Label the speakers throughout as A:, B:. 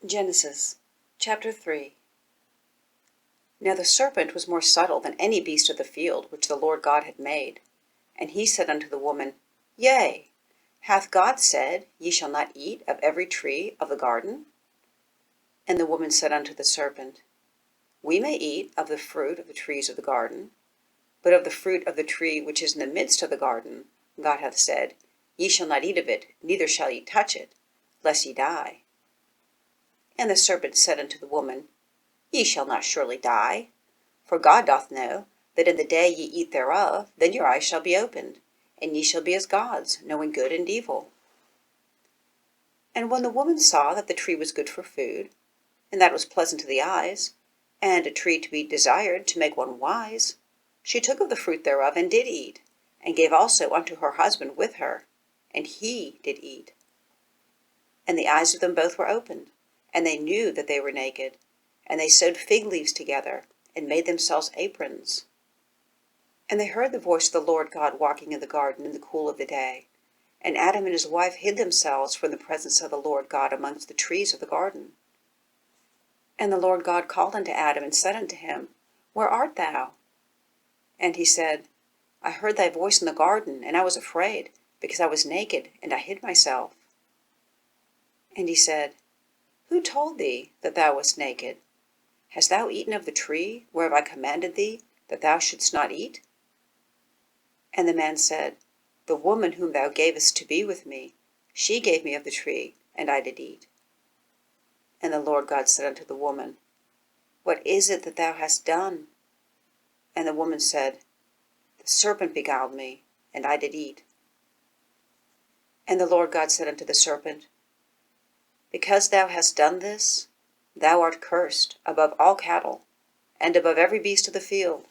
A: Genesis chapter 3. Now the serpent was more subtle than any beast of the field which the Lord God had made. And he said unto the woman, Yea, hath God said, Ye shall not eat of every tree of the garden? And the woman said unto the serpent, We may eat of the fruit of the trees of the garden, but of the fruit of the tree which is in the midst of the garden, God hath said, Ye shall not eat of it, neither shall ye touch it, lest ye die. And the serpent said unto the woman, Ye shall not surely die. For God doth know that in the day ye eat thereof, then your eyes shall be opened, and ye shall be as gods, knowing good and evil. And when the woman saw that the tree was good for food, and that it was pleasant to the eyes, and a tree to be desired to make one wise, she took of the fruit thereof, and did eat, and gave also unto her husband with her, and he did eat. And the eyes of them both were opened, and they knew that they were naked, and they sewed fig leaves together, and made themselves aprons. And they heard the voice of the Lord God walking in the garden in the cool of the day. And Adam and his wife hid themselves from the presence of the Lord God amongst the trees of the garden. And the Lord God called unto Adam, and said unto him, Where art thou? And he said, I heard thy voice in the garden, and I was afraid, because I was naked, and I hid myself. And he said, Who told thee that thou wast naked? Hast thou eaten of the tree whereof I commanded thee that thou shouldst not eat? And the man said, The woman whom thou gavest to be with me, she gave me of the tree, and I did eat. And the Lord God said unto the woman, What is it that thou hast done? And the woman said, The serpent beguiled me, and I did eat. And the Lord God said unto the serpent, Because thou hast done this, thou art cursed above all cattle, and above every beast of the field.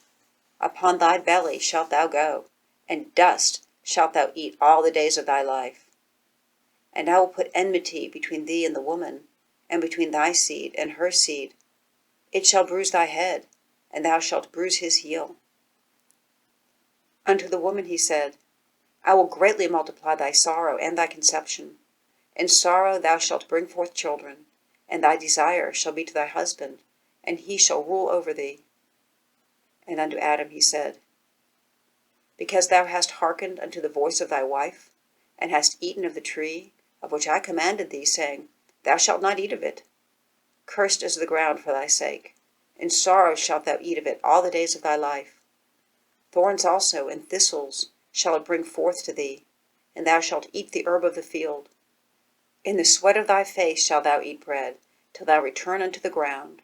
A: Upon thy belly shalt thou go, and dust shalt thou eat all the days of thy life. And I will put enmity between thee and the woman, and between thy seed and her seed. It shall bruise thy head, and thou shalt bruise his heel. Unto the woman he said, I will greatly multiply thy sorrow and thy conception. In sorrow thou shalt bring forth children, and thy desire shall be to thy husband, and he shall rule over thee. And unto Adam he said, Because thou hast hearkened unto the voice of thy wife, and hast eaten of the tree, of which I commanded thee, saying, Thou shalt not eat of it. Cursed is the ground for thy sake. In sorrow shalt thou eat of it all the days of thy life. Thorns also and thistles shall it bring forth to thee, and thou shalt eat the herb of the field. In the sweat of thy face shalt thou eat bread, till thou return unto the ground.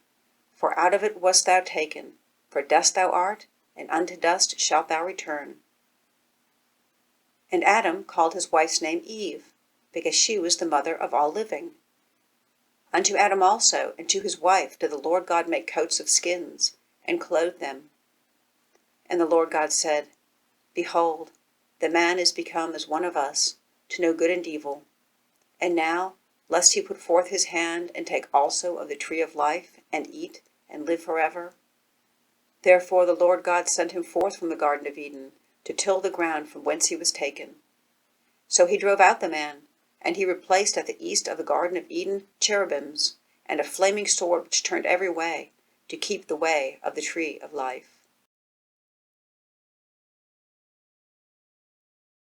A: For out of it wast thou taken, for dust thou art, and unto dust shalt thou return. And Adam called his wife's name Eve, because she was the mother of all living. Unto Adam also and to his wife did the Lord God make coats of skins, and clothe them. And the Lord God said, Behold, the man is become as one of us, to know good and evil. And now, lest he put forth his hand, and take also of the tree of life, and eat, and live forever. Therefore the Lord God sent him forth from the Garden of Eden, to till the ground from whence he was taken. So he drove out the man, and he replaced at the east of the Garden of Eden cherubims, and a flaming sword which turned every way, to keep the way of the tree of life.